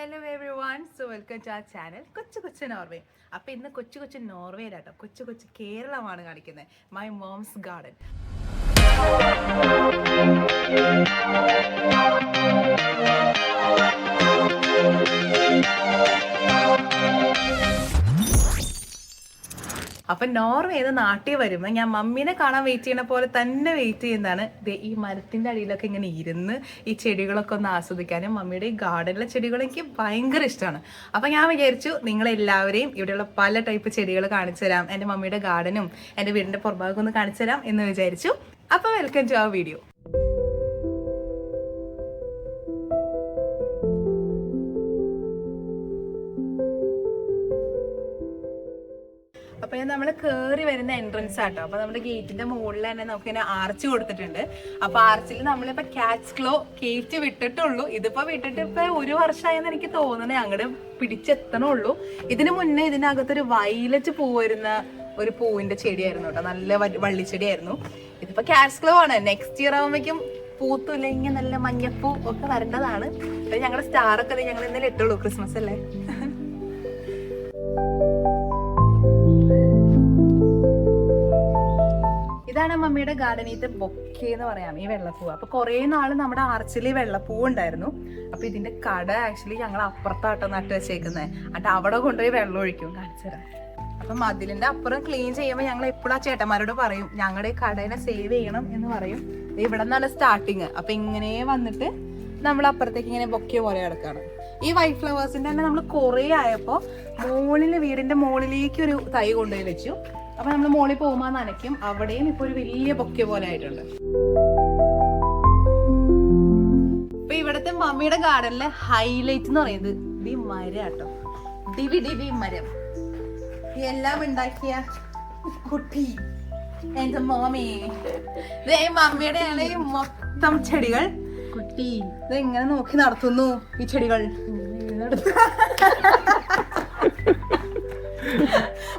Hello everyone, so welcome to our channel കൊച്ചു കൊച്ചു Norway. അപ്പോൾ ഇന്ന് കൊച്ചു കൊച്ചു നോർവേയിലാട്ടോ, കൊച്ചു കൊച്ചു കേരളമാണ് കാണിക്കുന്നത്. My moms garden. അപ്പം നോർവേന്ന് നാട്ടിൽ വരുമ്പോൾ ഞാൻ മമ്മീനെ കാണാൻ വെയിറ്റ് ചെയ്യണ പോലെ തന്നെ വെയിറ്റ് ചെയ്യുന്നതാണ്. ഈ മരത്തിൻ്റെ അടിയിലൊക്കെ ഇങ്ങനെ ഇരുന്ന് ഈ ചെടികളൊക്കെ ഒന്ന് ആസ്വദിക്കാനും മമ്മിയുടെ ഈ ഗാർഡനിലെ ചെടികൾ എനിക്ക് ഭയങ്കര ഇഷ്ടമാണ്. അപ്പം ഞാൻ വിചാരിച്ചു നിങ്ങളെല്ലാവരെയും ഇവിടെയുള്ള പല ടൈപ്പ് ചെടികൾ കാണിച്ചു തരാം, എൻ്റെ മമ്മിയുടെ ഗാർഡനും എൻ്റെ വീടിൻ്റെ പുറഭാഗം ഒന്ന് കാണിച്ചു തരാം എന്ന് വിചാരിച്ചു. അപ്പോൾ വെൽക്കം ടു ആ വീഡിയോ. അപ്പോൾ നമ്മൾ കയറി വരുന്ന എൻട്രൻസ് ആട്ടോ. അപ്പോൾ നമ്മുടെ ഗേറ്റിന്റെ മുകളിൽ തന്നെ നമുക്ക് ഇങ്ങനെ ആർച്ച് കൊടുത്തിട്ടുണ്ട്. അപ്പോൾ ആർച്ചിൽ നമ്മളിപ്പോൾ ക്യാറ്റ്സ് ക്ലോ കയറ്റി വിട്ടിട്ടുള്ളൂ. ഇതിപ്പോൾ വിട്ടിട്ട് ഇപ്പോൾ 1 വർഷമായെന്ന് എനിക്ക് തോന്നുന്നത്, അങ്ങോട്ട് പിടിച്ചെത്തണുള്ളൂ. ഇതിന് മുന്നേ ഇതിനകത്തൊരു വയലറ്റ് പൂ വരുന്ന ഒരു പൂവിന്റെ ചെടിയായിരുന്നു കേട്ടോ, നല്ല വള്ളിച്ചെടിയായിരുന്നു. ഇതിപ്പോൾ ക്യാറ്റ്സ് ക്ലോ ആണ്. നെക്സ്റ്റ് ഇയർ ആകുമ്പോഴേക്കും പൂത്തുല്ലെങ്കിൽ നല്ല മഞ്ഞപ്പൂ ഒക്കെ വരേണ്ടതാണ്. ഞങ്ങളുടെ സ്റ്റാറൊക്കെ ഞങ്ങൾ ഇന്നലെ ഇട്ടുള്ളൂ, ക്രിസ്മസ് അല്ലേ. ഇതാണ് മമ്മിയുടെ ഗാർഡനിലത്തെ ബൊക്കെ എന്ന് പറയാം, ഈ വെള്ളപ്പൂ. അപ്പൊ കുറെ നാള് നമ്മുടെ ആർച്ചിൽ വെള്ളപ്പൂ ഉണ്ടായിരുന്നു. അപ്പൊ ഇതിന്റെ കട ആക്ച്വലി ഞങ്ങൾ അപ്പുറത്താട്ടോ നട്ട് വെച്ചേക്കുന്നത്. എന്നിട്ട് അവിടെ കൊണ്ടുപോയി വെള്ളം ഒഴിക്കും, കാണിച്ചു തരാം. അപ്പൊ മതിലിന്റെ അപ്പുറം ക്ലീൻ ചെയ്യുമ്പോൾ ഞങ്ങൾ എപ്പോഴും ആ ചേട്ടന്മാരോട് പറയും ഞങ്ങളുടെ ഈ കടേനെ സേവ് ചെയ്യണം എന്ന് പറയും. ഇവിടെ നിന്നാണ് സ്റ്റാർട്ടിങ്. അപ്പൊ ഇങ്ങനെ വന്നിട്ട് നമ്മൾ അപ്പുറത്തേക്ക് ഇങ്ങനെ ബൊക്കെ പോലെ കിടക്കാണ്. ഈ വൈറ്റ് ഫ്ലവേഴ്സിന്റെ തന്നെ നമ്മൾ കുറെ ആയപ്പോ വീടിന്റെ മുകളിലേക്ക് ഒരു തൈ കൊണ്ടുപോയി വെച്ചു. അപ്പൊ നമ്മൾ മോളിൽ പോകുമ്പോ നനയ്ക്കും. അവിടെയും ഇപ്പൊ ഒരു വലിയ ബൊക്കെ പോലെ ആയിട്ടുണ്ട്. ഇപ്പൊ ഇവിടത്തെ മമ്മിയുടെ ഗാർഡനിലെ ഹൈലൈറ്റ് എന്ന് പറയുന്നത് ഈ മരം കേട്ടോ, ഡിവി മരം. എല്ലാം ഉണ്ടാക്കിയ കുട്ടി എന്റെ മോമി. മമ്മിയുടെ ആണ് ഈ മൊത്തം ചെടികൾ. കുട്ടി ഇത് എങ്ങനെ നോക്കി നടത്തുന്നു ഈ ചെടികൾ.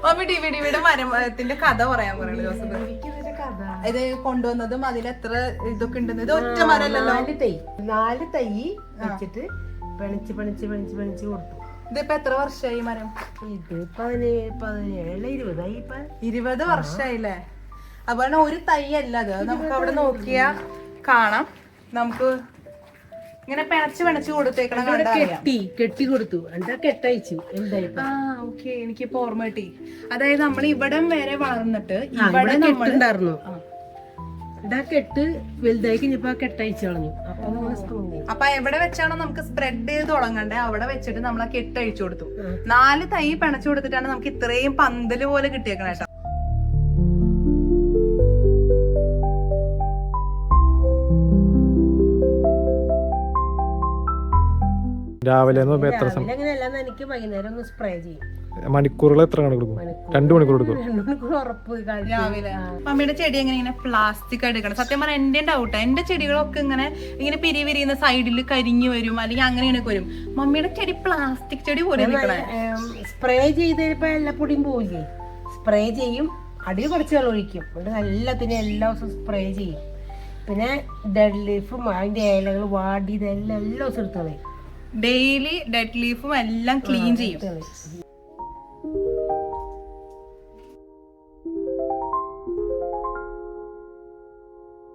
മമ്മി ഡിവിഡിയുടെ മരത്തിന്റെ കഥ പറയാൻ പറയുന്നത് ജോസഫ്. ഇത് കൊണ്ടുവന്നതും അതിലെത്ര ഇതൊക്കെ ഉണ്ടെന്ന്. ഇത് ഒറ്റ മരമല്ലല്ലോ, 4 തൈ വെച്ചിട്ട് പണിച്ച് കൊടുത്തു. ഇതിപ്പോ എത്ര വർഷമായി മരം? ഇത് 17 20 വർഷമായില്ലേ. അപ്പൊ ഒരു തൈ അല്ല അത്. നമുക്ക് അവിടെ നോക്കിയാ കാണാം. നമുക്ക് ഇങ്ങനെ പിണച്ച് കൊടുത്തേക്കണം. കെട്ടി കൊടുത്തു, എന്താ കെട്ടയച്ചു. എനിക്കിപ്പോ ഓർമ്മ കിട്ടി. അതായത് നമ്മൾ ഇവിടം വരെ വളർന്നിട്ട് ഇവിടെ കെട്ടുണ്ടായിരുന്നു. ഇതാ കെട്ട് വലുതായി കഴിഞ്ഞപ്പോ കെട്ടയച്ചു കളഞ്ഞു. അപ്പൊ എവിടെ വെച്ചാണോ നമുക്ക് സ്പ്രെഡ് ചെയ്ത് തുടങ്ങണ്ടേ അവിടെ വെച്ചിട്ട് നമ്മൾ ആ കെട്ടഴിച്ചു കൊടുത്തു. 4 തൈ പിണച്ചു കൊടുത്തിട്ടാണ് നമുക്ക് ഇത്രയും പന്തല് പോലെ കിട്ടിയേക്കണ കേട്ടോ. രാവിലെ എത്ര സമയം? അങ്ങനെയല്ല, എനിക്ക് വൈകുന്നേരം ഒന്ന് സ്പ്രേ ചെയ്യും. മണിക്കൂറുകൾ എത്ര കണക്ക് കൊടുക്കും? 2 മണിക്കൂർ കൊടുക്കും. 2 മണിക്കൂർ ഉറപ്പ്. രാവിലെ മമ്മിയുടെ ചെടി എങ്ങനെ ഇങ്ങനെ പ്ലാസ്റ്റിക് എടുക്കണം. സത്യം പറഞ്ഞാൽ എന്റെ ഡൗട്ടാ. എന്റെ ചെടികളൊക്കെ ഇങ്ങനെ പിരിവിരിയുന്ന സൈഡിൽ കരിഞ്ഞു വരും, അല്ലെങ്കിൽ അങ്ങനെ വരും. മമ്മിയുടെ ചെടി പ്ലാസ്റ്റിക് ചെടി പോലെ സ്പ്രേ ചെയ്തപ്പോ എല്ലാ പൊടിയും പോവില്ലേ, സ്പ്രേ ചെയ്യും. അടിയിൽ കുറച്ച് വെള്ളം ഒഴിക്കും. എല്ലാത്തിനും എല്ലാ ദിവസവും സ്പ്രേ ചെയ്യും. പിന്നെ ഡെഡ് ലീഫും അതിന്റെ ഇലകൾ വാടിയതെല്ലാം എല്ലാ ദിവസം എടുത്ത് കളയും. ഡെയിലി ഡെഡ് ലീഫും എല്ലാം ക്ലീൻ ചെയ്യും.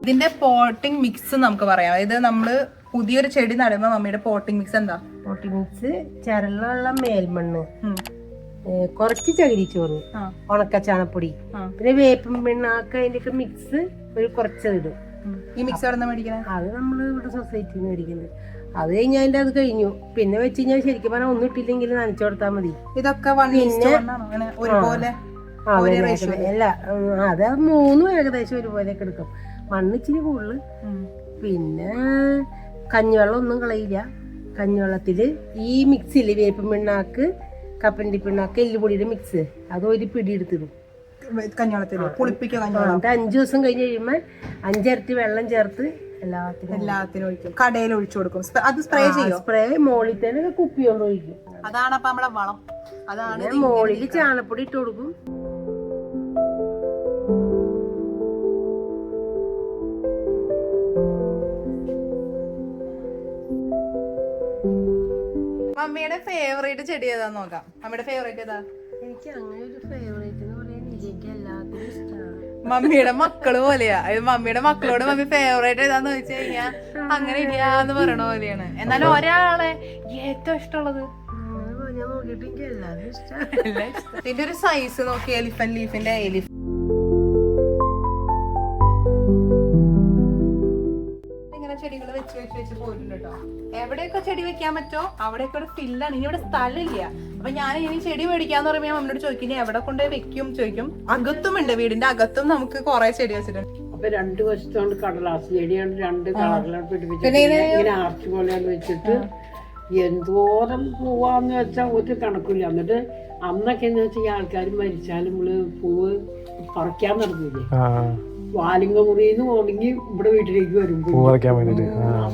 ഇതിന്റെ പോട്ടിംഗ് മിക്സ് നമുക്ക് പറയാം. അതായത് നമ്മള് പുതിയൊരു ചെടി നടുമ്പോ മമ്മിയുടെ പോട്ടിംഗ് മിക്സ് എന്താ? പോട്ടിംഗ് മിക്സ് ചരലുള്ള മേൽമണ്ണ്, കുറച്ച് ചകിരിച്ചോറ്, ഉണക്ക ചാണപ്പൊടി, പിന്നെ വേപ്പും പിണ്ണാക്ക്, അതിന്റെ ഒക്കെ മിക്സ് ഒരു കുറച്ചതിടും. ഈ മിക്സ് എവിടെ നിന്ന് മേടിക്കണേ? അത് നമ്മള് ഇവിടെ സൊസൈറ്റിയിൽ നിന്ന് മേടിക്കുന്നത്. അത് കഴിഞ്ഞാൽ അതിന്റെ അത് കഴിഞ്ഞു. പിന്നെ വെച്ച് കഴിഞ്ഞാൽ ശരിക്കും പറഞ്ഞാൽ ഒന്നും ഇട്ടില്ലെങ്കിൽ നനച്ചു കൊടുത്താൽ മതി. ഇതൊക്കെ അല്ല, അത് 3 ഏകദേശം ഒരുപോലെയൊക്കെ എടുക്കും. മണ്ണ് ഇച്ചിരി കൂടുതൽ. പിന്നെ കഞ്ഞിവെള്ളം ഒന്നും കളയില്ല. കഞ്ഞിവെള്ളത്തില് ഈ മിക്സില് വേപ്പും പിണ്ണാക്ക്, കപ്പണ്ടി പിണ്ണാക്ക്, എല്ലുപൊടിയുടെ മിക്സ് അത് ഒരു പിടി എടുത്തിടും കഞ്ഞിവെള്ളത്തിൽ. 5 ദിവസം കഴിഞ്ഞ് കഴിയുമ്പോ 5 ഇരട്ടി വെള്ളം ചേർത്ത് എല്ലാത്തിനും ഒഴിക്കും. കടയിൽ ഒഴിച്ചു കൊടുക്കും. അത് സ്പ്രേ ചെയ്യും. സ്പ്രേ മോളിൽ തന്നെ കുപ്പി കൊണ്ട് ഒഴിക്കും. അതാണ് അപ്പൊ നമ്മളെ വളം. അതാണ് മോളിൽ ചാണപ്പൊടി ഇട്ട് കൊടുക്കും. മമ്മിയുടെ ഫേവറേറ്റ് ചെടി ഏതാന്ന് നോക്കാം. മമ്മിയുടെ ഫേവറേറ്റ് ഏതാ? എനിക്ക് അങ്ങനെ ഒരു ഫേവറേറ്റ് എന്ന് പറയാൻ എനിക്ക് എല്ലാത്തിനും ഇഷ്ടമാണ്. മമ്മിയുടെ മക്കള് പോലെയാ. മമ്മിയുടെ മക്കളോട് മമ്മി ഫേവറേറ്റ് ഏതാന്ന് ചോദിച്ചു കഴിഞ്ഞാ അങ്ങനെ ഇല്ലാന്ന് പറയണ പോലെയാണ്. എന്നാലും ഒരാളെ ഏറ്റവും ഇഷ്ടമുള്ളത് ഞാൻ നോക്കിയിട്ട് എനിക്ക് എല്ലാവരും ഇഷ്ടമാണ്. ഇതിന്റെ ഒരു സൈസ് നോക്കി, എലിഫന്റ് ലീഫിന്റെ എലിഫ് ഇങ്ങനെ ചെടികൾ വെച്ച് വെച്ച് വെച്ച് പോയിട്ടുണ്ട് കേട്ടോ. എവിടെയൊക്കെ ചെടി വെക്കാൻ പറ്റോ അവിടെയൊക്കെ ഒരു ഫില്ലാണ്. ഇനി ഇവിടെ സ്ഥലമില്ല. അപ്പൊ ഞാൻ ഇനി ചെടി മേടിക്കാന്ന് പറയുമ്പോ മമ്മിനോട് ചോദിക്കും എവിടെ കൊണ്ടുപോയി വെക്കും ചോദിക്കും. അകത്തും ഉണ്ട്, വീടിന്റെ അകത്തും നമുക്ക് കുറെ ചെടി വെച്ചിട്ടുണ്ട്. അപ്പൊ രണ്ട് വശത്തോണ്ട് കടലാസ് ചെടിയാണ്, രണ്ട് കളറിലാണ് പിടിപ്പിച്ചിട്ട് ഇങ്ങനെ ആർച്ച് പോലെയാണ് വെച്ചിട്ട് എന്തോരം പൂവാന്ന് വെച്ചാൽ ഒരു കണക്കില്ല. എന്നിട്ട് അന്നൊക്കെ എന്ന് വെച്ചാൽ ഈ ആൾക്കാർ മരിച്ചാലും നമ്മള് പൂവ് പറിക്കാൻ നടന്നില്ലേ, വാലിംഗ മുറിന്ന് ഉണങ്ങി ഇവിടെ വീട്ടിലേക്ക് വരുമ്പോ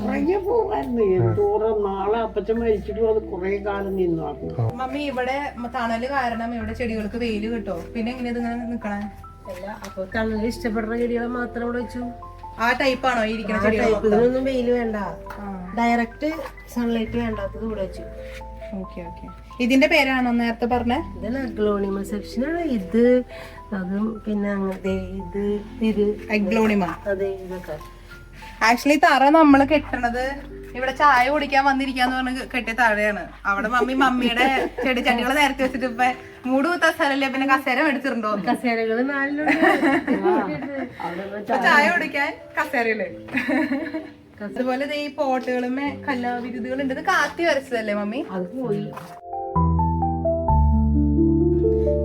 നിറയെ പോവായിരുന്നു. എന്തോരം നാളെ അപ്പച്ചൻ മരിച്ചിട്ടും അത് കുറെ കാലം നിന്നു. മമ്മി ഇവിടെ തണല് കാരണം ഇവിടെ ചെടികൾക്ക് വെയില് കിട്ടോ? പിന്നെ എങ്ങനെ ഇതിങ്ങനെ നിക്കണേ? അല്ല, അപ്പൊ കണ്ണിൽ ഇഷ്ടപ്പെടുന്ന ചെടികളെ മാത്രം ഇവിടെ വെച്ചു. ആ ടൈപ്പാണോ ഇരിക്കുന്ന ചെടികൾ? ഇതിനൊന്നും വെയില് വേണ്ട, ഡയറക്റ്റ് സൺലൈറ്റ് വേണ്ടാത്തത് ഇവിടെ വെച്ചു. Okay okay. ഇതിന്റെ പേരാണോ നേരത്തെ പറഞ്ഞേ? ഇതല്ല അഗ്ലോണിമ സെക്ഷനാണ് ഇത്. അതും പിന്നെ അങ്ങനത്തെ ഇത് അഗ്ലോണിമ. അതെ, ഇതൊക്കെ ആക്ച്വലി തറ നമ്മള് കെട്ടണത് ഇവിടെ ചായ കുടിക്കാൻ വന്നിരിക്കാന്ന് പറഞ്ഞ് കെട്ടിയ താഴെയാണ്. അവിടെ മമ്മിയുടെ ചെടി ചട്ടികള് നേരത്തെ വെച്ചിട്ട് ഇപ്പൊ മൂട് കുത്താൻ സ്ഥലമില്ല, പിന്നെ കസേര മേടിച്ചിട്ടുണ്ടോ? കസേരകള് ചായ കുടിക്കാൻ കസേരയില്. അതുപോലെ ഈ പോട്ടുകളുമേ കല്ലാവിരുതുകൾ ഉണ്ട്. ഇത് കാത്തി വരച്ചതല്ലേ മമ്മി? അത് പോയി.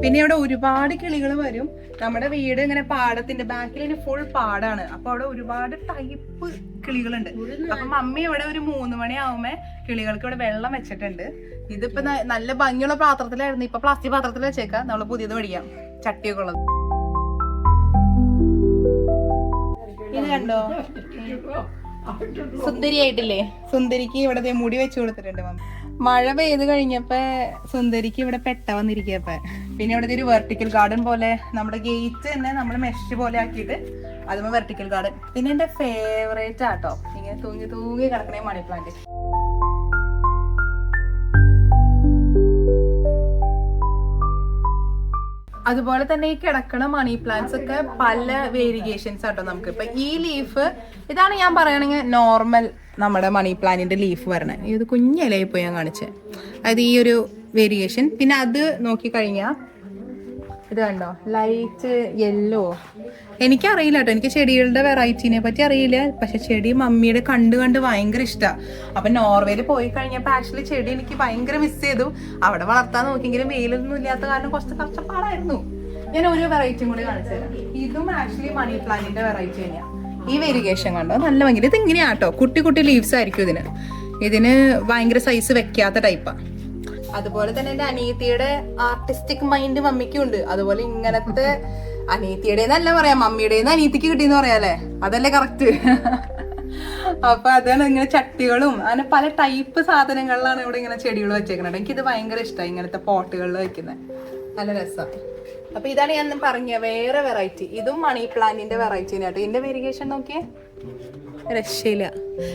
പിന്നെ ഇവിടെ ഒരുപാട് കിളികൾ വരും. നമ്മുടെ വീട് ഇങ്ങനെ പാടത്തിന്റെ ബാക്കിൽ ഫുൾ പാടാണ്. അപ്പൊ അവിടെ ഒരുപാട് ടൈപ്പ് കിളികളുണ്ട്. അപ്പൊ മമ്മി ഇവിടെ ഒരു 3 മണിയാവുമ്പോ കിളികൾക്ക് ഇവിടെ വെള്ളം വെച്ചിട്ടുണ്ട്. ഇതിപ്പോ നല്ല ഭംഗിയുള്ള പാത്രത്തിലായിരുന്നു, ഇപ്പൊ പ്ലാസ്റ്റിക് പാത്രത്തിൽ വെച്ചേക്കാം. നമ്മള് പുതിയത് മേടിക്കാം, ചട്ടിയൊക്കെ ഉള്ളത്. ഇത് കണ്ടോ, സുന്ദരിയായിട്ടില്ലേ? സുന്ദരിക്ക് ഇവിടെ മുടി വെച്ചു കൊടുത്തിട്ടുണ്ട് മമ്മി. മഴ പെയ്ത് കഴിഞ്ഞപ്പോ സുന്ദരിക്ക് ഇവിടെ പെട്ട വന്നിരിക്കപ്പ. പിന്നെ ഇവിടെ ഒരു വെർട്ടിക്കൽ ഗാർഡൻ പോലെ നമ്മുടെ ഗേറ്റ് തന്നെ നമ്മൾ മെഷ് പോലെ ആക്കിയിട്ട് അതുമ്പോ വെർട്ടിക്കൽ ഗാർഡൻ. പിന്നെ എന്റെ ഫേവറേറ്റ് ആട്ടോ ഇങ്ങനെ തൂങ്ങി തൂങ്ങി കിടക്കണേ മണി പ്ലാന്റ്. അതുപോലെ തന്നെ ഈ കിടക്കണ മണി പ്ലാന്റ്സ് ഒക്കെ പല വേരിയേഷൻസ് ആട്ടോ നമുക്ക്. ഇപ്പൊ ഈ ലീഫ് ഇതാണ് ഞാൻ പറയുകയാണെങ്കിൽ നോർമൽ നമ്മുടെ മണി പ്ലാന്റിന്റെ ലീഫ് വരണേ. ഇത് കുഞ്ഞിലയിൽ പോയി ഞാൻ കാണിച്ചത്. അതായത് ഈ ഒരു വേരിയേഷൻ. പിന്നെ അത് നോക്കിക്കഴിഞ്ഞാൽ ഇത് കണ്ടോ, ലൈറ്റ് യെല്ലോ. എനിക്കറിയില്ല കേട്ടോ, എനിക്ക് ചെടികളുടെ വെറൈറ്റീനെ പറ്റി അറിയില്ല. പക്ഷെ ചെടി മമ്മിയുടെ കണ്ട് ഭയങ്കര ഇഷ്ടമാണ്. അപ്പൊ നോർവേയിൽ പോയി കഴിഞ്ഞപ്പോൾ ആക്ച്വലി ചെടി എനിക്ക് ഭയങ്കര മിസ് ചെയ്തു. അവിടെ വളർത്താൻ നോക്കിയെങ്കിലും വെയിലൊന്നും ഇല്ലാത്ത കാരണം കുറച്ച് കഷ്ടപ്പാടായിരുന്നു. ഞാൻ ഒരു വെറൈറ്റിയും കൂടി കാണിച്ചു തരാം. ഇതും ആക്ച്വലി മണി പ്ലാന്റിന്റെ വെറൈറ്റി തന്നെയാണ്. ഈ വേരിയേഷൻ കണ്ടോ, നല്ല ഭംഗി. ഇത് ഇങ്ങനെയാട്ടോ, കുട്ടി കുട്ടി ലീവ്സ് ആയിരിക്കും ഇതിന് ഭയങ്കര സൈസ് വെക്കാത്ത ടൈപ്പാണ്. അതുപോലെ തന്നെ എന്റെ അനിയത്തിയുടെ ആർട്ടിസ്റ്റിക് മൈൻഡ് മമ്മിക്കും ഉണ്ട്. അതുപോലെ ഇങ്ങനത്തെ അനിയത്തിയുടെ നല്ല പറയാം, മമ്മിയുടെ അനിയത്തിക്ക് കിട്ടിയെന്ന് പറയാല്ലേ, അതല്ലേ കറക്റ്റ്. അപ്പൊ അതാണ് ഇങ്ങനെ ചട്ടികളും അങ്ങനെ പല ടൈപ്പ് സാധനങ്ങളിലാണ് ഇവിടെ ഇങ്ങനെ ചെടികൾ വെച്ചേക്കുന്നത്. എനിക്കിത് ഭയങ്കര ഇഷ്ടമായി, ഇങ്ങനത്തെ പോട്ടുകളിൽ വെക്കുന്നത് നല്ല രസമാണ്. അപ്പൊ ഇതാണ് ഞാൻ പറഞ്ഞ വേറെ വെറൈറ്റി. ഇതും മണി പ്ലാന്റിന്റെ വെറൈറ്റി തന്നെയാട്ടോ. ഇതിന്റെ വേരിയേഷൻ നോക്കിയേ, രക്ഷയില്ല.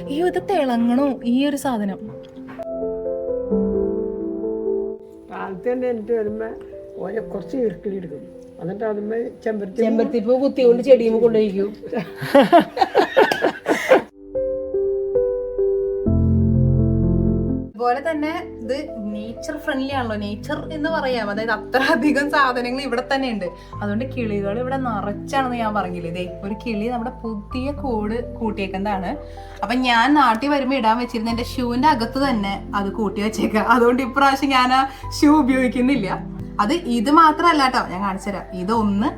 അയ്യോ, ഇത് തിളങ്ങണു ഈ ഒരു സാധനം. കാലത്ത് തന്നെ എനിക്ക് വരുമ്പോ ഓരോ കുറച്ച് ഇടുക്കിളി എടുക്കും. എന്നിട്ട് അതുമ്പോ ചെമ്പരത്തിപ്പൂ കുത്തിക്കൊണ്ട് ചെടിയുമ്പോ കൊണ്ടുപോയിക്കും. അതുപോലെ തന്നെ ഇത് നേച്ചർ ഫ്രണ്ട്ലി ആണല്ലോ, നേച്ചർ എന്ന് പറയാം. അതായത് അത്ര അധികം സാധനങ്ങൾ ഇവിടെ തന്നെ ഉണ്ട്. അതുകൊണ്ട് കിളികൾ ഇവിടെ നിറച്ചാണെന്ന് ഞാൻ പറഞ്ഞില്ലേ. ഇതേ ഒരു കിളി നമ്മുടെ പുതിയ കൂട് കൂട്ടിയേക്കുന്നതാണ്. അപ്പൊ ഞാൻ നാട്ടിൽ വരുമ്പോ ഇടാൻ വെച്ചിരുന്ന എന്റെ ഷൂവിന്റെ അകത്ത് തന്നെ അത് കൂട്ടി വെച്ചേക്കാം. അതുകൊണ്ട് ഇപ്രാവശ്യം ഞാൻ ആ ഷൂ ഉപയോഗിക്കുന്നില്ല. അത് ഇത് മാത്രല്ല കേട്ടോ, ഞാൻ കാണിച്ചു തരാം. ഇതൊന്ന്,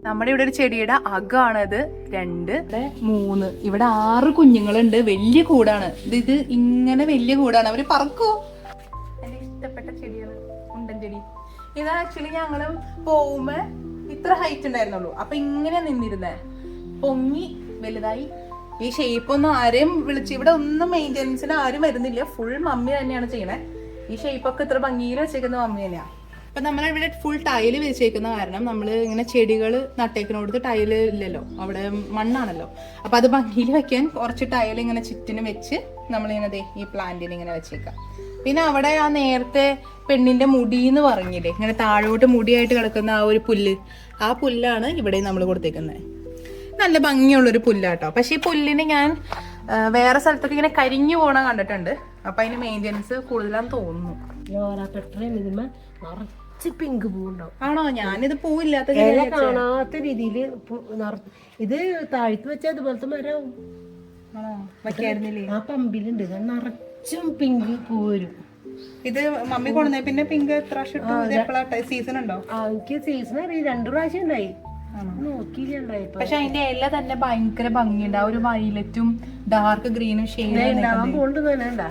നമ്മുടെ ഇവിടെ ഒരു ചെടിയുടെ അകമാണത്. 2, 3, ഇവിടെ 6 കുഞ്ഞുങ്ങളുണ്ട്. വലിയ കൂടാണ് ഇത് ഇങ്ങനെ വലിയ കൂടാണ്. അവര് പറക്കോ. എന്റെ ഇഷ്ടപ്പെട്ട ചെടിയാണ് ഉണ്ടൻ ചെടി. ഇത് ആക്ച്വലി ഞങ്ങള് പോകുമ്പോ ഇത്ര ഹൈറ്റ് ഉണ്ടായിരുന്നുള്ളൂ. അപ്പൊ ഇങ്ങനെ നിന്നിരുന്നേ, പൊങ്ങി വലുതായി. ഈ ഷേപ്പ് ഒന്നും ആരെയും വിളിച്ച് ഇവിടെ ഒന്നും മെയിൻ്റെനൻസിന് ആരും വരുന്നില്ല. ഫുൾ മമ്മി തന്നെയാണ് ചെയ്യണേ. ഈ ഷേപ്പൊക്കെ ഇത്ര ഭംഗിയിൽ വെച്ചേക്കുന്ന മമ്മി തന്നെയാ. അപ്പൊ നമ്മളിവിടെ ഫുൾ ടൈല് വെച്ചേക്കുന്ന കാരണം നമ്മൾ ഇങ്ങനെ ചെടികൾ നട്ടേക്കിനോടത്ത് ടൈല് ഇല്ലല്ലോ, അവിടെ മണ്ണാണല്ലോ. അപ്പൊ അത് ഭംഗിയിൽ വെക്കാൻ കുറച്ച് ടൈൽ ഇങ്ങനെ ചുറ്റിന് വെച്ച് നമ്മളിങ്ങനെ ഈ പ്ലാന്റിന് ഇങ്ങനെ വെച്ചേക്കാം. പിന്നെ അവിടെ ആ നേരത്തെ പെണ്ണിന്റെ മുടി എന്ന് പറഞ്ഞില്ലേ, ഇങ്ങനെ താഴോട്ട് മുടിയായിട്ട് കിടക്കുന്ന ആ ഒരു പുല്ല്, ആ പുല്ലാണ് ഇവിടെ നമ്മൾ കൊടുത്തേക്കുന്നത്. നല്ല ഭംഗിയുള്ളൊരു പുല്ലാട്ടോ. പക്ഷെ ഈ പുല്ലിന് ഞാൻ വേറെ സ്ഥലത്തൊക്കെ ഇങ്ങനെ കരിഞ്ഞു പോണ കണ്ടിട്ടുണ്ട്. അപ്പൊ അതിന് മെയിൻ്റെനൻസ് കൂടുതലാന്ന് തോന്നുന്നു. പിങ്ക് പൂവുണ്ടാവും. ആണോ? ഞാനിത് പൂവില്ലാത്ത കാണാത്ത രീതിയിൽ ഇത് താഴ്ത്തി വെച്ചാൽ അതുപോലത്തെ മരവും വയ്ക്കായിരുന്നില്ലേ? ആ പമ്പിലുണ്ട്, നിറച്ചും പിങ്ക് പൂ വരും. ഇത് മമ്മി കൊണ്ടുവന്നേ പിന്നെ പിങ്ക് എത്ര സീസൺ ഉണ്ടോ? എനിക്ക് സീസൺ അറിയാം, 2 പ്രാവശ്യം ഉണ്ടായി, നോക്കിയില്ല. പക്ഷെ അതിന്റെ ഇല തന്നെ ഭയങ്കര ഭംഗിയുണ്ട്. ആ ഒരു വയലറ്റും ഡാർക്ക് ഗ്രീനും ഷെയ്ഡ് കൊണ്ട് തന്നെ ഉണ്ടാ.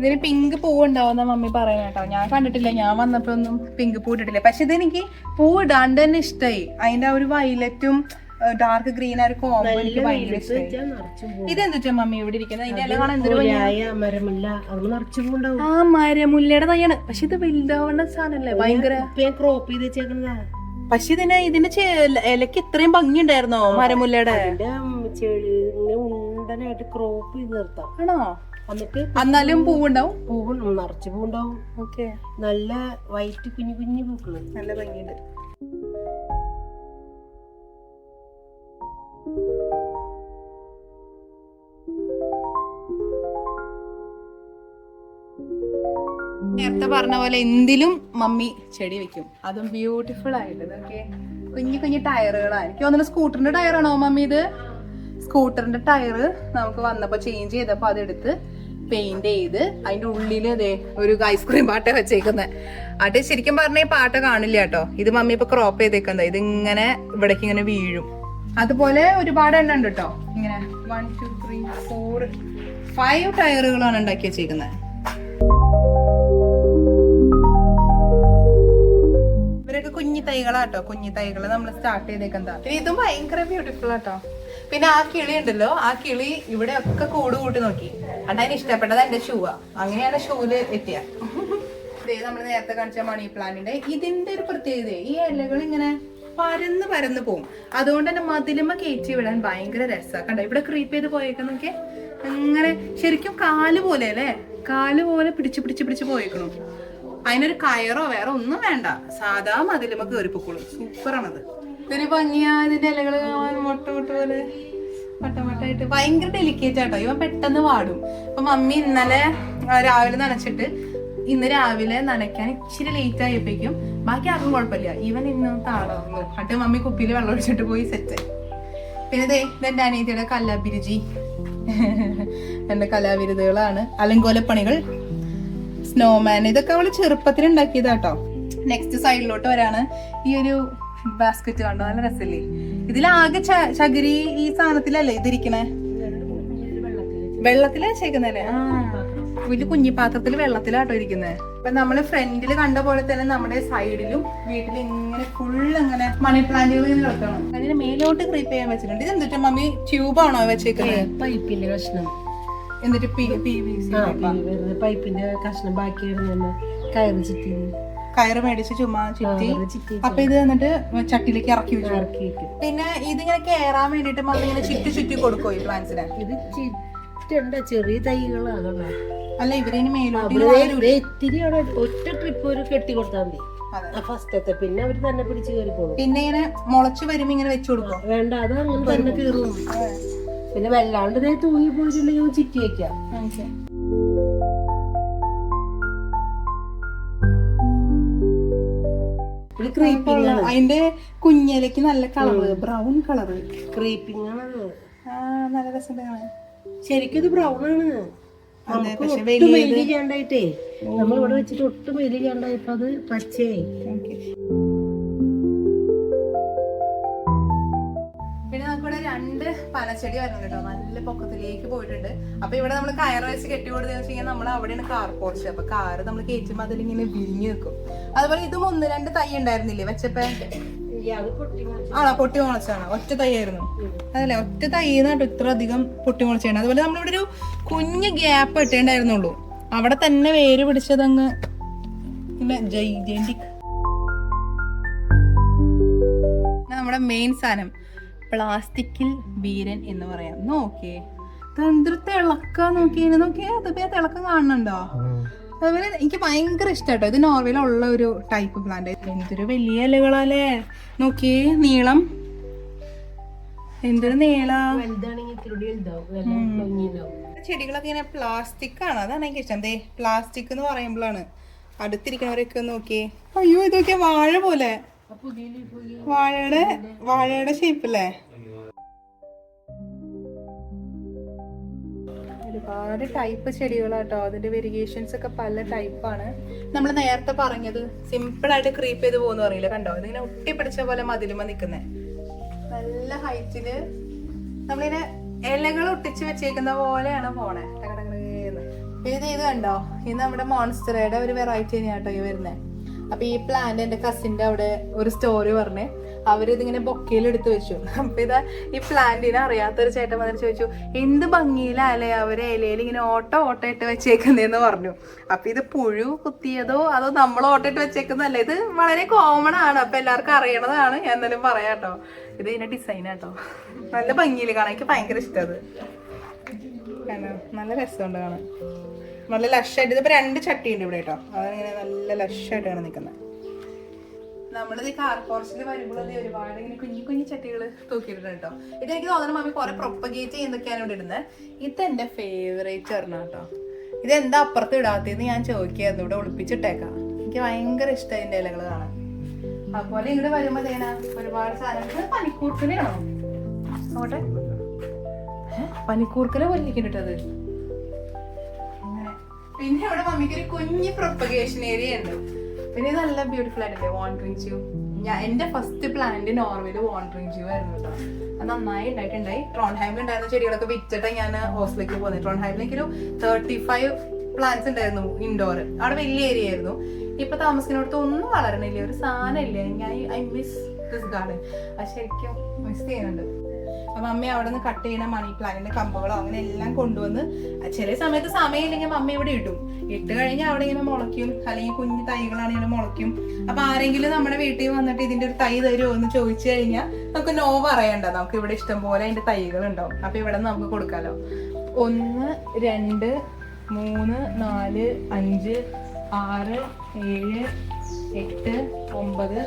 ഇതിന് പിങ്ക് പൂ ഉണ്ടാവുന്ന മമ്മി പറയുന്ന കേട്ടോ. ഞാൻ കണ്ടിട്ടില്ല, ഞാൻ വന്നപ്പോ ഒന്നും പിങ്ക് പൂ ഇട്ടിട്ടില്ല. പക്ഷെ ഇതെനിക്ക് പൂ ഇടാണ്ട് തന്നെ ഇഷ്ടമായി. അതിന്റെ ആ ഒരു വയലറ്റും ഡാർക്ക് ഗ്രീൻ ആ ഒരു കോമ്പോ എനിക്ക് ഭയങ്കര ഇഷ്ടമായി. ഇതെന്താ മമ്മി ഇവിടെ ഇരിക്കുന്നത്? അതിന്റെ ഇല കാണാൻ എന്തൊരു ആ മരമുല്ലയുടെ തയ്യാണ്. പക്ഷെ ഇത് വലുതാവുന്ന സാധനല്ലേ, ഭയങ്കര ക്രോപ്പ് ചെയ്ത് വെച്ചേക്കുന്നതാ. പക്ഷെ ഇതിന്റെ ഇലക്ക് ഇത്രയും ഭംഗി ഉണ്ടായിരുന്നോ മരമുല്ലയുടെ? ഉണ്ടനായിട്ട് ക്രോപ്പ് ചെയ്ത് നിർത്താം. ആണോ? എന്നാലും പൂവുണ്ടാവും. പൂവ് നിറച്ച് പൂവുണ്ടാവും. ഓക്കെ, നല്ല വൈറ്റ് കുഞ്ഞു കുഞ്ഞു പൂക്കള്, നല്ല ഭംഗിയുണ്ട്. നേരത്തെ പറഞ്ഞ പോലെ എന്തിലും മമ്മി ചെടി വെക്കും, അതും ബ്യൂട്ടിഫുൾ ആയിട്ട്. ഇതൊക്കെ കുഞ്ഞു കുഞ്ഞു ടയറുകളാണ്. എനിക്ക് തോന്നുന്നു സ്കൂട്ടറിന്റെ ടയറാണോ മമ്മി ഇത്? സ്കൂട്ടറിന്റെ ടയറ് നമുക്ക് വന്നപ്പോ ചേഞ്ച് ചെയ്തപ്പോ അതെടുത്ത് പെയിന്റ് ചെയ്ത് അതിന്റെ ഉള്ളില് അതെ ഒരു ഐസ്ക്രീം പാട്ട വെച്ചേക്കുന്നത്. അത് ശരിക്കും പറഞ്ഞ ഈ പാട്ട കാണില്ല കേട്ടോ. ഇത് മമ്മി ഇപ്പൊ ക്രോപ്പ് ചെയ്തേക്കുന്നത്. ഇതിങ്ങനെ ഇവിടേക്ക് ഇങ്ങനെ വീഴും. അതുപോലെ ഒരുപാട് എണ്ണം ഉണ്ട് കേട്ടോ. ഇങ്ങനെ 1 2 3 4 5 ടയറുകളാണ് ഉണ്ടാക്കി വെച്ചേക്കുന്നത്. ഇവരൊക്കെ കുഞ്ഞി തൈകളാട്ടോ. കുഞ്ഞി തൈകള് നമ്മൾ സ്റ്റാർട്ട് ചെയ്തേക്കെന്താ. ഇതും ഭയങ്കര ബ്യൂട്ടിഫുൾ ആട്ടോ. പിന്നെ ആ കിളി ഉണ്ടല്ലോ, ആ കിളി ഇവിടെ ഒക്കെ കൂട് കൂട്ടി നോക്കി. അതിന് ഇഷ്ടപ്പെട്ടത് എന്റെ ഷൂവാ. അങ്ങനെയാണ് ഷൂല് എത്തിയ. നമ്മൾ നേരത്തെ കാണിച്ച മണി പ്ലാന്റിന്റെ ഇതിന്റെ ഒരു പ്രത്യേകത, ഈ ഇലകൾ ഇങ്ങനെ പരന്ന് പരന്ന് പോവും. അതുകൊണ്ട് തന്നെ മതിലുമ കയറ്റി വിടാൻ ഭയങ്കര രസമാണ്. കണ്ടോ ഇവിടെ ക്രീപ്പ് ചെയ്ത് പോയേക്കുന്നൊക്കെ അങ്ങനെ ശരിക്കും കാല് പോലെ അല്ലേ, കാല് പോലെ പിടിച്ച് പിടിച്ച് പിടിച്ച് പോയേക്കണു. അതിനൊരു കയറോ വേറെ ഒന്നും വേണ്ട, സാധാ മതിലുമ കയറിപ്പോക്കോളും. സൂപ്പറാണത്. ഇതൊരു ഭംഗിയാ. ഇതിന്റെ ഇലകൾ കാണാൻ മുട്ട മുട്ട പോലെ വട്ടമട്ടായിട്ട് ഭയങ്കര ഡെലിക്കേറ്റ് ആട്ടോ. ഇവൻ പെട്ടെന്ന് വാടും. അപ്പൊ മമ്മി ഇന്നലെ രാവിലെ നനച്ചിട്ട് ഇന്ന് രാവിലെ നനയ്ക്കാൻ ഇച്ചിരി ലേറ്റ് ആയപ്പോഴേക്കും ബാക്കി ആർക്കും കുഴപ്പമില്ല. ഇവൻ ഇന്ന് താളന്നു. എന്നിട്ട് മമ്മി കുപ്പിയിൽ വെള്ളം ഒഴിച്ചിട്ട് പോയി സെറ്റ്. പിന്നെ ഇതെന്റെ അനിയത്തിയുടെ കലാഭിരുചി. എന്റെ കലാവിരുതുകളാണ്. അലങ്കോലപ്പണികൾ, സ്നോമാൻ, ഇതൊക്കെ അവള് ചെറുപ്പത്തിൽ ഉണ്ടാക്കിയതാട്ടോ. നെക്സ്റ്റ് സൈഡിലോട്ട് വരാണ് ഈ ഒരു ബാസ്ക്കറ്റ്. കണ്ടോ നല്ല രസല്ലേ? ഇതിലാകെ ചകിരി ഈ സാധനത്തിലല്ലേ ഇതിരിക്കണേ? വെള്ളത്തില് വെച്ചേക്കുന്നല്ലേ? ആ, വലിയ കുഞ്ഞി പാത്രത്തില് വെള്ളത്തിലാട്ടോ ഇരിക്കുന്നത്. അപ്പൊ നമ്മള് ഫ്രണ്ടില് കണ്ട പോലെ തന്നെ നമ്മുടെ സൈഡിലും വീട്ടിൽ ഇങ്ങനെ ഫുള്ള് ഇങ്ങനെ മണി പ്ലാന്റുകൾ ഇങ്ങനെ കിടക്കണം. അതിന് മേലോട്ട് ക്രീപ്പ് ചെയ്യാൻ വെച്ചിട്ടുണ്ട്. ഇത് എന്നിട്ട് മമ്മി ട്യൂബാണോ വെച്ചേക്കുന്നത്? പൈപ്പിന്റെ കഷ്ണം. എന്നിട്ട് പൈപ്പിന്റെ കഷ്ണം ബാക്കി കയറി ചുറ്റി, കയറ് മേടിച്ച് ചുമ്മാ ചുറ്റി. അപ്പൊ ഇത് എന്നിട്ട് ചട്ടിയിലേക്ക് ഇറക്കി വെക്കും. പിന്നെ ഇതിങ്ങനെ കേറാൻ വേണ്ടിട്ട് മമ്മി ഇങ്ങനെ ചുറ്റി ചുറ്റി കൊടുക്കും ഈ പ്ലാന്റ്സിനെ. ഇത് ചെറിയ തൈകളാണ്. അല്ല ഇവരിന് മേലോട്ട് ഇത്തിരി ഒറ്റ ട്രിപ്പ് ഒരു കെട്ടി കൊടുത്താൽ മതി ഫസ്റ്റത്തെ. പിന്നെ അവര് തന്നെ പിടിച്ച് കയറിക്കോളും. പിന്നെ ഇങ്ങനെ മുളച്ച് വരുമ്പോ ഇങ്ങനെ വെച്ചു കൊടുക്കും. വേണ്ട, അത് അങ്ങനെ തന്നെ കീറും. പിന്നെ വല്ലാണ്ട് തൂങ്ങി പോയിട്ടുണ്ടെങ്കിൽ ചുറ്റി വെക്കാം. അതിന്റെ കുഞ്ഞിലേക്ക് നല്ല കളറ്, ബ്രൗൺ കളറ് ക്രീപ്പിംഗ് ആണ്. നല്ല രസം. ശരിക്കും ഇത് ബ്രൗൺ ആണ്. ചെയ്യാണ്ടായിട്ടേ നമ്മളിവിടെ വെച്ചിട്ട് ഒട്ടും വെയിൽ ചെയ്യാണ്ടായപ്പോ അത് പച്ചയായി. പിന്നെ നമുക്കിവിടെ 2 പനച്ചെടി വരുന്നുണ്ട് കേട്ടോ. നല്ല പൊക്കത്തിലേക്ക് പോയിട്ടുണ്ട്. അപ്പൊ ഇവിടെ നമ്മൾ കയറ് വെച്ച് കെട്ടി കൊടുത്തെന്ന് വെച്ച് കഴിഞ്ഞാൽ നമ്മൾ അവിടെയാണ് കാർ പോർച്ച്. അപ്പൊ കാറ് നമ്മൾ കയറ്റുമ്പോൾ അതിലിങ്ങനെ വിരിഞ്ഞു നിൽക്കും. അതുപോലെ ഇതും 1 2 തൈ ഉണ്ടായിരുന്നില്ലേ വെച്ചപ്പോ? ആണോ പൊട്ടി മുളച്ചാണ്? ഒറ്റ തൈയായിരുന്നു അതല്ലേ? ഒറ്റ തൈന്നാട്ടോ ഇത്ര അധികം പൊട്ടി മുളച്ചാണ്. അതുപോലെ നമ്മളിവിടെ ഒരു കുഞ്ഞ് ഗ്യാപ്പ് ഇട്ടേണ്ടായിരുന്നുള്ളൂ, അവിടെ തന്നെ വേര് പിടിച്ചതങ്ങ് ജൈജന്റിക്. നമ്മുടെ മെയിൻ സാധനം പ്ലാസ്റ്റിക്കിൽ വീരൻ എന്ന് പറയാം. നോക്കിയേ തിളക്കം, നോക്കിയേ അതിപ്പോ തിളക്കം കാണുന്നുണ്ടോ? അതുപോലെ എനിക്ക് ഭയങ്കര ഇഷ്ടട്ടോ. ഇത് നോർവേയിലുള്ള ഒരു ടൈപ്പ് പ്ലാന്റ്. എന്തൊരു വലിയ ഇലകളല്ലേ, നോക്കിയേ നീളം, എന്തൊരു നീള. ചെടികളൊക്കെ ഇങ്ങനെ പ്ലാസ്റ്റിക് ആണ്, അതാണ് എനിക്ക് ഇഷ്ടം. ദേ പ്ലാസ്റ്റിക് എന്ന് പറയുമ്പോഴാണ് അടുത്തിരിക്കണവരൊക്കെ നോക്കിയേ. അയ്യോ ഇതൊക്കെ വാഴ പോലെ, വാഴയുടെ ഷേപ്പല്ലേ. ഒരുപാട് ടൈപ്പ് ചെടികളാട്ടോ, അതിന്റെ വെരിഗേഷൻസ് ഒക്കെ പല ടൈപ്പാണ്. നമ്മൾ നേരത്തെ പറഞ്ഞത് സിമ്പിൾ ആയിട്ട് ക്രീപ്പ് ചെയ്ത് പോകുന്ന പറയില്ല, കണ്ടോ? ഇതിങ്ങനെ ഒട്ടിപ്പിടിച്ച പോലെ മതിലുമ നിക്കുന്നേ, നല്ല ഹൈറ്റില് നമ്മളിങ്ങനെ ഇലകൾ ഒട്ടിച്ച് വെച്ചേക്കുന്ന പോലെയാണ് പോണേ. ഇത് കണ്ടോ, ഇത് നമ്മുടെ മോൺസ്റ്ററയുടെ ഒരു വെറൈറ്റി തന്നെയാട്ടോ ഈ വരുന്നത്. അപ്പൊ ഈ പ്ലാന്റ് എന്റെ കസിന്റെ അവിടെ ഒരു സ്റ്റോറി പറഞ്ഞേ, അവരിതിങ്ങനെ ബൊക്കയിൽ എടുത്ത് വെച്ചു. അപ്പൊ ഇത് ഈ പ്ലാന്റിനെ അറിയാത്തൊരു ചേട്ടൻ വന്നിട്ട് ചോദിച്ചു, എന്ത് ഭംഗിയിലല്ലേ അവര് ഇലയിൽ ഇങ്ങനെ ഓട്ടോ ഇട്ട് വെച്ചേക്കുന്നതെന്ന് പറഞ്ഞു. അപ്പൊ ഇത് പുഴു കുത്തിയതോ അതോ നമ്മൾ ഓട്ടോ ഇട്ട് വെച്ചേക്കുന്നതല്ല, ഇത് വളരെ കോമൺ ആണ്, അപ്പൊ എല്ലാവർക്കും അറിയണതാണ്. ഞാൻ എന്തായാലും പറയാട്ടോ, ഇത് ഇതിന്റെ ഡിസൈൻ ആട്ടോ, നല്ല ഭംഗിയിൽ കാണാൻ. എനിക്ക് ഭയങ്കര ഇഷ്ടം അത്, നല്ല രസമുണ്ട് കാണാൻ, നല്ല ലഷായിട്ട്. ഇതിപ്പോ 2 ചട്ടി ഉണ്ട് ഇവിടെ കേട്ടോ, അതിങ്ങനെ നല്ല ലഷായിട്ടാണ് നിൽക്കുന്നത്. നമ്മളിത് കാർ പോർച്ചിൽ വരുമ്പോൾ ഒരുപാട് ഇങ്ങനെ കുഞ്ഞു ചട്ടികൾ തൂക്കിയിട്ടുണ്ട് കേട്ടോ. ഇതെനിക്ക് തോന്നുന്നു മമ്മി കുറെ പ്രൊപ്പഗേറ്റ് ചെയ്യുന്നൊക്കെയാണ് ഇവിടെ ഇടുന്നത്. ഇതെന്റെ ഫേവറേറ്റ് ആണ് കേട്ടോ. ഇതെന്താ അപ്പുറത്ത് ഇടാത്തതെന്ന് ഞാൻ ചോദിക്കായിരുന്നു, ഇവിടെ ഒളിപ്പിച്ചിട്ടേക്കാം. എനിക്ക് ഭയങ്കര ഇഷ്ടം ഇതിന്റെ ഇലകൾ കാണാൻ. അതുപോലെ ഇവിടെ വരുമ്പോ തേനാ ഒരുപാട് സാധനങ്ങൾ. പനിക്കൂർക്കലാണോ നോട്ടെ, പനിക്കൂർക്കല പൊല്ലിക്കിട്ടത്. പിന്നെ ഇവിടെ മമ്മിക്ക് ഒരു കുഞ്ഞ് പ്രൊപ്പഗേഷൻ ഏരിയ ഉണ്ട്. പിന്നെ നല്ല ബ്യൂട്ടിഫുൾ ആയിട്ടില്ലേ വാണ്ടറിങ് ച്യൂ. എന്റെ ഫസ്റ്റ് പ്ലാന്റ് നോർവേയിൽ വാണ്ടറിങ് ച്യൂ ആയിരുന്നു കേട്ടോ. അത് നന്നായി ഉണ്ടായിട്ടുണ്ടായി. ട്രോൺഹൈമിൽ ഉണ്ടായിരുന്ന ചെടികളൊക്കെ വിറ്റിട്ടാണ് ഞാൻ ഓസ്ലോക്ക് പോകുന്നത്. ട്രോൺഹൈമിൽ എനിക്കൊരു 35 പ്ലാന്റ്സ് ഉണ്ടായിരുന്നു ഇൻഡോർ. അവിടെ വലിയ ഏരിയ ആയിരുന്നു. ഇപ്പൊ താമസിക്കുന്നിടത്ത് ഒന്നും വളരണില്ല, ഒരു സാധനം ഇല്ല. ഞാൻ ഐ മിസ് ദിസ് ഗാർഡൻ, അത് ശരിക്കും മിസ് ചെയ്യുന്നുണ്ട്. അപ്പൊ മമ്മി അവിടെ നിന്ന് കട്ട് ചെയ്യണ മണി പ്ലാന്റിന്റെ കമ്പുകളോ അങ്ങനെ എല്ലാം കൊണ്ടുവന്ന് ചില സമയത്ത് സമയമില്ലെങ്കിൽ മമ്മി ഇവിടെ ഇടും. ഇട്ട് കഴിഞ്ഞാൽ അവിടെ ഇങ്ങനെ മുളയ്ക്കും, അല്ലെങ്കിൽ കുഞ്ഞു തൈകളാണെങ്കിൽ മുളയ്ക്കും. അപ്പൊ ആരെങ്കിലും നമ്മുടെ വീട്ടിൽ വന്നിട്ട് ഇതിന്റെ ഒരു തൈ തരുമോ എന്ന് ചോദിച്ചു കഴിഞ്ഞാൽ നമുക്ക് നോ പറയണ്ട, നമുക്ക് ഇവിടെ ഇഷ്ടംപോലെ അതിന്റെ തൈകൾ ഉണ്ടാവും. അപ്പൊ ഇവിടെ നമുക്ക് കൊടുക്കാലോ. 1 2 3 4 5 6 7 8 9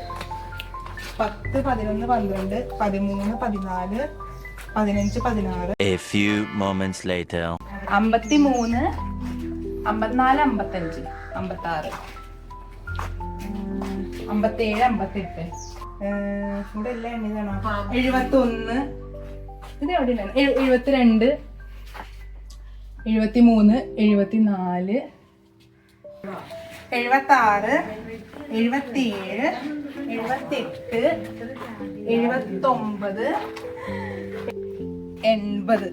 10 11 12 13 14 15 16. A few moments later. 53 54 55 56 57 58 ഇവിടെ എല്ലാം എണ്ണിയതാണോ? 71. ഇത് എവിടെ 72 73 74 76 77 78 79 80.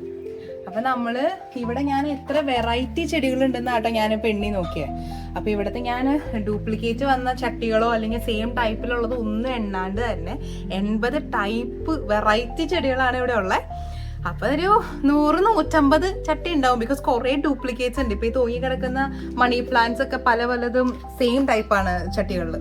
അപ്പൊ നമ്മള് ഇവിടെ ഞാൻ എത്ര വെറൈറ്റി ചെടികളുണ്ടെന്ന് ആട്ടോ ഞാൻ പെണ്ണി നോക്കിയത്. അപ്പൊ ഇവിടത്തെ ഞാൻ ഡ്യൂപ്ലിക്കേറ്റ് വന്ന ചട്ടികളോ അല്ലെങ്കിൽ സെയിം ടൈപ്പിലുള്ളത് ഒന്നും എണ്ണാണ്ട് തന്നെ 80 ടൈപ്പ് വെറൈറ്റി ചെടികളാണ് ഇവിടെ ഉള്ളത്. അപ്പൊ ഒരു 100-150 ചട്ടി ഉണ്ടാവും. ബിക്കോസ് കുറെ ഡ്യൂപ്ലിക്കേറ്റ്സ് ഉണ്ട്. ഇപ്പൊ ഈ തൂങ്ങി കിടക്കുന്ന മണി പ്ലാന്റ്സ് ഒക്കെ പലതും സെയിം ടൈപ്പാണ് ചട്ടികളിൽ.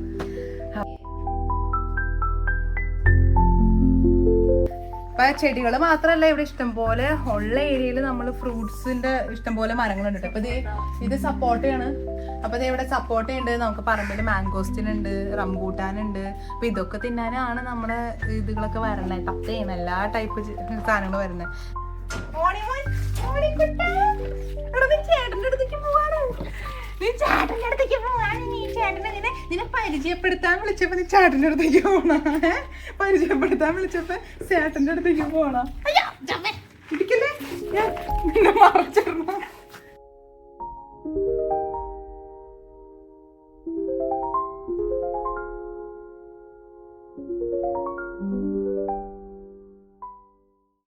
അപ്പൊ ചെടികൾ മാത്രമല്ല, ഇവിടെ ഇഷ്ടംപോലെ ഉള്ള ഏരിയയിൽ നമ്മൾ ഫ്രൂട്ട്സിന്റെ ഇഷ്ടംപോലെ മരങ്ങളുണ്ട്. അപ്പൊ ഇത് സപ്പോർട്ടയാണ്. അപ്പൊ ഇവിടെ സപ്പോർട്ട ഉണ്ട്, നമുക്ക് പറമ്പിൽ മാംഗോസ്റ്റിൻ ഉണ്ട്, റംബൂട്ടാൻ ഉണ്ട്. അപ്പൊ ഇതൊക്കെ തിന്നാനാണ് നമ്മുടെ ഇതുകളൊക്കെ വരണത്. തത്തയാണ് എല്ലാ ടൈപ്പ് സാധനങ്ങൾ വരുന്നത്. ചേട്ടന്റെ അടുത്തേക്ക് പോവാണ്, നീ ചേട്ടന്റെ അടുത്തേക്ക് പോവാണ്. നീ ചേട്ടനെങ്ങനെ നിന്നെ പരിചയപ്പെടുത്താൻ വിളിച്ചപ്പോ നീ ചേട്ടന്റെ അടുത്തേക്ക് പോണ, പരിചയപ്പെടുത്താൻ വിളിച്ചപ്പോ ചേട്ടന്റെ അടുത്തേക്ക് പോണ. ഇരിക്കല്ലേ, പിന്നെ മറച്ചിടണം.